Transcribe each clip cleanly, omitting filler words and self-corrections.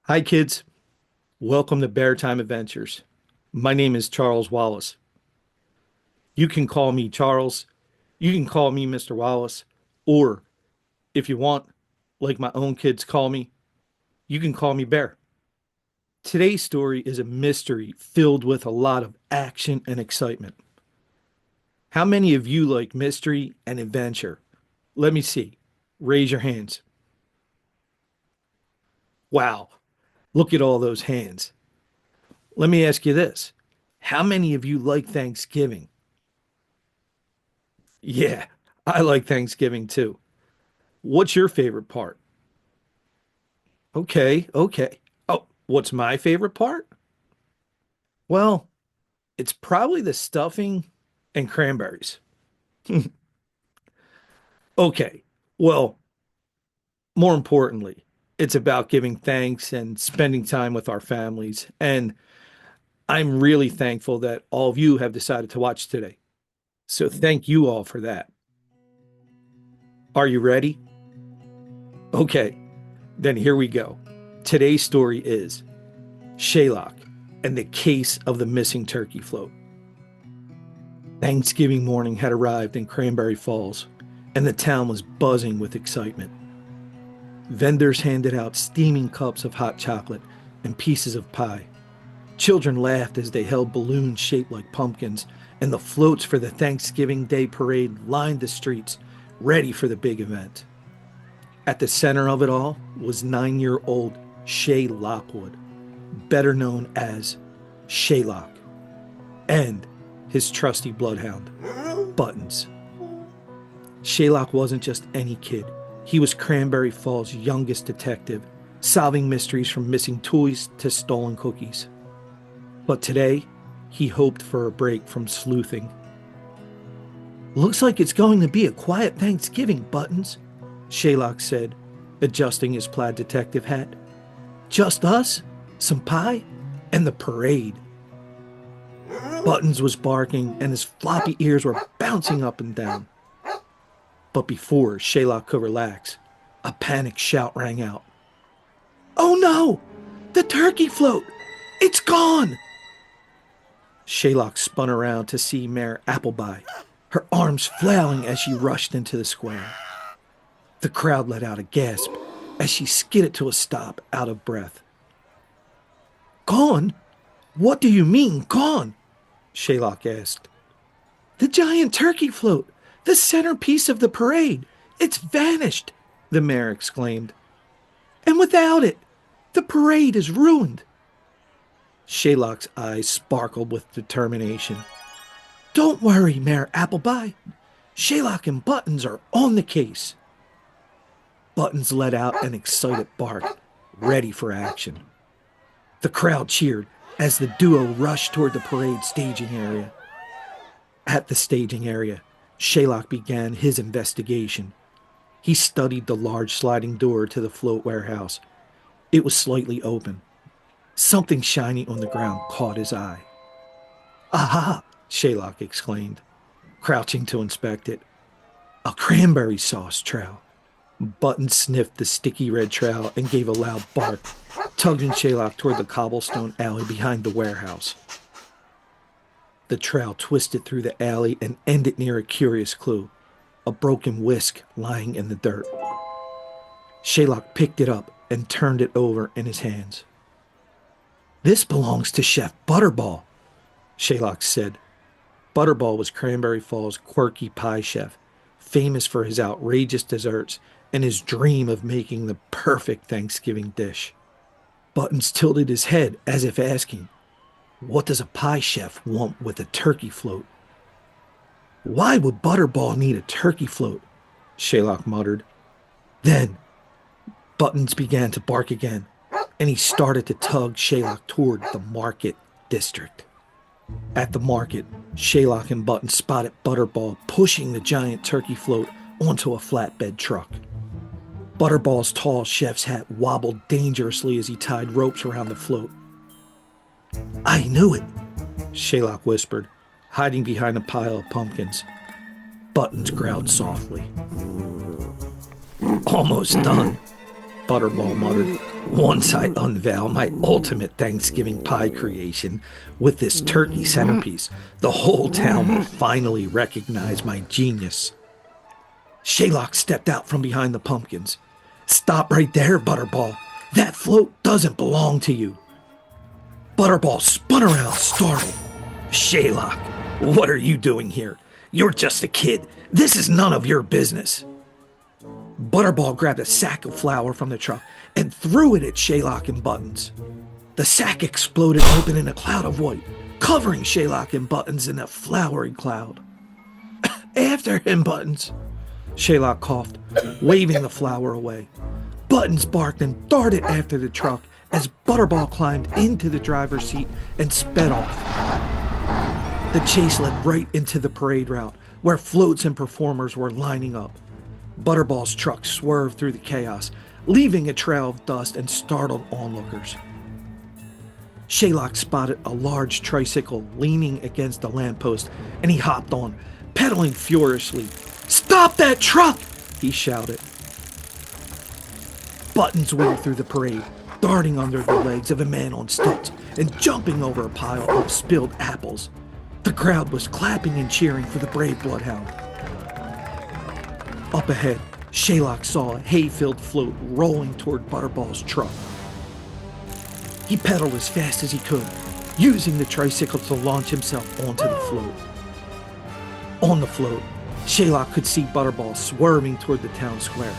Hi, kids. Welcome to Bear Time Adventures. My name is Charles Wallace. You can call me Charles. You can call me Mr. Wallace. Or, if you want, like my own kids call me, you can call me Bear. Today's story is a mystery filled with a lot of action and excitement. How many of you like mystery and adventure? Let me see. Raise your hands. Wow, look at all those hands. Let me ask you this. How many of you like Thanksgiving? Yeah, I like Thanksgiving too. What's your favorite part? Okay, okay. Oh, what's my favorite part? Well, it's probably the stuffing and cranberries. Okay, well, more importantly, it's about giving thanks and spending time with our families. And I'm really thankful that all of you have decided to watch today. So thank you all for that. Are you ready? Okay, then here we go. Today's story is Shaylock and the case of the missing turkey float. Thanksgiving morning had arrived in Cranberry Falls, and the town was buzzing with excitement. Vendors handed out steaming cups of hot chocolate and pieces of pie. Children laughed as they held balloons shaped like pumpkins, and the floats for the Thanksgiving Day parade lined the streets, ready for the big event. At the center of it all was 9-year-old Shay Lockwood, better known as Shaylock, and his trusty bloodhound, Buttons. Shaylock wasn't just any kid. He was Cranberry Falls' youngest detective, solving mysteries from missing toys to stolen cookies. But today, he hoped for a break from sleuthing. "Looks like it's going to be a quiet Thanksgiving, Buttons," Shaylock said, adjusting his plaid detective hat. "Just us, some pie, and the parade." Buttons was barking and his floppy ears were bouncing up and down. But before Shaylock could relax, a panicked shout rang out. "Oh no! The turkey float! It's gone!" Shaylock spun around to see Mare Appleby, her arms flailing as she rushed into the square. The crowd let out a gasp as she skidded to a stop, out of breath. "Gone? What do you mean, gone?" Shaylock asked. "The giant turkey float, the centerpiece of the parade. It's vanished," the mayor exclaimed. "And without it, the parade is ruined." Shaylock's eyes sparkled with determination. "Don't worry, Mayor Appleby. Shaylock and Buttons are on the case." Buttons let out an excited bark, ready for action. The crowd cheered as the duo rushed toward the parade staging area. At the staging area, Shaylock began his investigation. He studied the large sliding door to the float warehouse. It was slightly open. Something shiny on the ground caught his eye. "Aha!" Shaylock exclaimed, crouching to inspect it. "A cranberry sauce trail." Button sniffed the sticky red trail and gave a loud bark, tugging Shaylock toward the cobblestone alley behind the warehouse. The trail twisted through the alley and ended near a curious clue, a broken whisk lying in the dirt. Shaylock picked it up and turned it over in his hands. "This belongs to Chef Butterball," Shaylock said. Butterball was Cranberry Falls' quirky pie chef, famous for his outrageous desserts and his dream of making the perfect Thanksgiving dish. Buttons tilted his head as if asking, "What does a pie chef want with a turkey float?" "Why would Butterball need a turkey float?" Shaylock muttered. Then Buttons began to bark again, and he started to tug Shaylock toward the market district. At the market, Shaylock and Buttons spotted Butterball pushing the giant turkey float onto a flatbed truck. Butterball's tall chef's hat wobbled dangerously as he tied ropes around the float. "I knew it," Shaylock whispered, hiding behind a pile of pumpkins. Buttons growled softly. "Almost done," Butterball muttered, Once I unveil my ultimate Thanksgiving pie creation with this turkey centerpiece, the whole town will finally recognize my genius. Shaylock stepped out from behind the pumpkins. Stop right there, Butterball. That float doesn't belong to you. Butterball spun around, startled. Shaylock, what are you doing here? You're just a kid. This is none of your business. Butterball grabbed a sack of flour from the truck and threw it at Shaylock and Buttons. The sack exploded open in a cloud of white, covering Shaylock and Buttons in a floury cloud. After him, Buttons, Shaylock coughed, waving the flour away. Buttons barked and darted after the truck as Butterball climbed into the driver's seat and sped off. The chase led right into the parade route, where floats and performers were lining up. Butterball's truck swerved through the chaos, leaving a trail of dust and startled onlookers. Shaylock spotted a large tricycle leaning against a lamppost, and he hopped on, pedaling furiously. "Stop that truck!" he shouted. Buttons went through the parade, darting under the legs of a man on stilts and jumping over a pile of spilled apples. The crowd was clapping and cheering for the brave bloodhound. Up ahead, Shaylock saw a hay-filled float rolling toward Butterball's truck. He pedaled as fast as he could, using the tricycle to launch himself onto the float. On the float, Shaylock could see Butterball swerving toward the town square.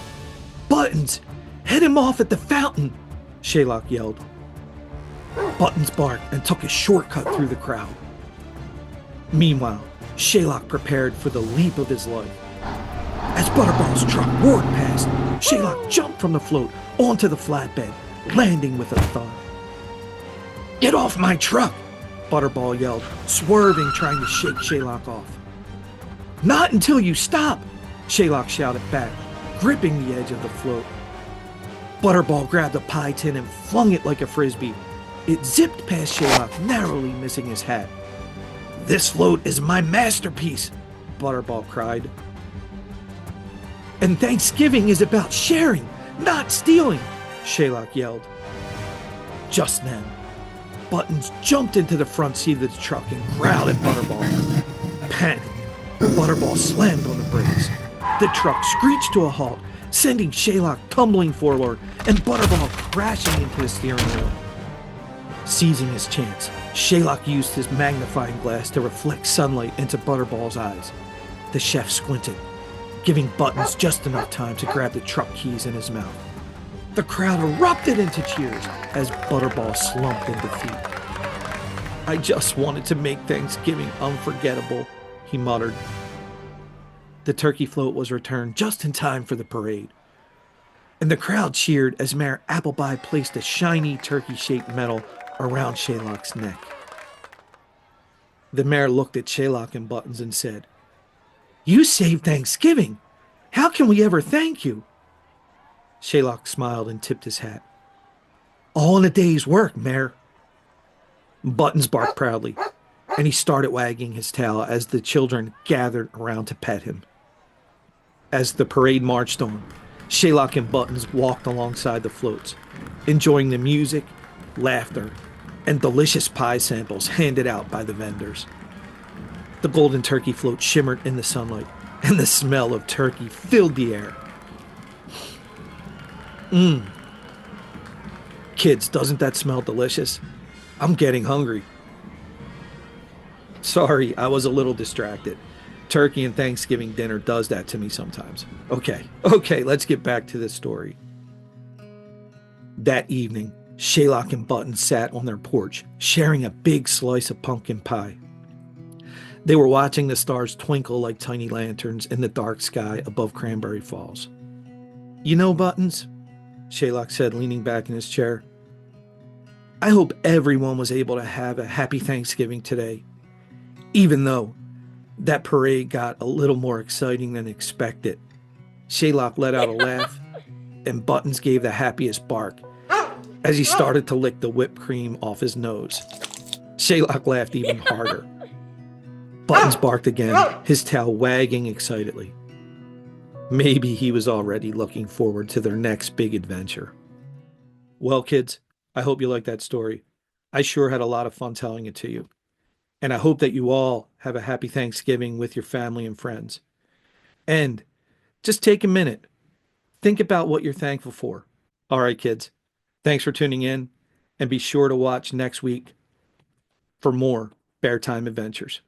"Buttons, head him off at the fountain!" Shaylock yelled. Buttons barked and took a shortcut through the crowd. Meanwhile, Shaylock prepared for the leap of his life. As Butterball's truck roared past, Shaylock jumped from the float onto the flatbed, landing with a thud. "Get off my truck!" Butterball yelled, swerving, trying to shake Shaylock off. "Not until you stop!" Shaylock shouted back, gripping the edge of the float. Butterball grabbed a pie tin and flung it like a frisbee. It zipped past Shaylock, narrowly missing his hat. "This float is my masterpiece!" Butterball cried. "And Thanksgiving is about sharing, not stealing!" Shaylock yelled. Just then, Buttons jumped into the front seat of the truck and growled at Butterball. Panicked, Butterball slammed on the brakes. The truck screeched to a halt, sending Shaylock tumbling forward and Butterball crashing into the steering wheel. Seizing his chance, Shaylock used his magnifying glass to reflect sunlight into Butterball's eyes. The chef squinted, giving Buttons just enough time to grab the truck keys in his mouth. The crowd erupted into cheers as Butterball slumped in defeat. "I just wanted to make Thanksgiving unforgettable," he muttered. The turkey float was returned just in time for the parade, and the crowd cheered as Mayor Appleby placed a shiny turkey-shaped medal around Shaylock's neck. The mayor looked at Shaylock and Buttons and said, "You saved Thanksgiving. How can we ever thank you?" Shaylock smiled and tipped his hat. "All in a day's work, Mayor." Buttons barked proudly, and he started wagging his tail as the children gathered around to pet him. As the parade marched on, Shaylock and Buttons walked alongside the floats, enjoying the music, laughter, and delicious pie samples handed out by the vendors. The golden turkey float shimmered in the sunlight, and the smell of turkey filled the air. Kids, doesn't that smell delicious? I'm getting hungry. Sorry, I was a little distracted. Turkey and Thanksgiving dinner does that to me sometimes. Okay, let's get back to the story. That evening, Shaylock and Buttons sat on their porch, sharing a big slice of pumpkin pie. They were watching the stars twinkle like tiny lanterns in the dark sky above Cranberry Falls. "You know, Buttons," Shaylock said, leaning back in his chair, "I hope everyone was able to have a happy Thanksgiving today, even though that parade got a little more exciting than expected." Shaylock let out a laugh, and Buttons gave the happiest bark as he started to lick the whipped cream off his nose. Shaylock laughed even harder. Buttons barked again, his tail wagging excitedly. Maybe he was already looking forward to their next big adventure. Well, kids, I hope you like that story. I sure had a lot of fun telling it to you. And I hope that you all have a happy Thanksgiving with your family and friends. And just take a minute, think about what you're thankful for. All right, kids, thanks for tuning in. And be sure to watch next week for more Bear Time Adventures.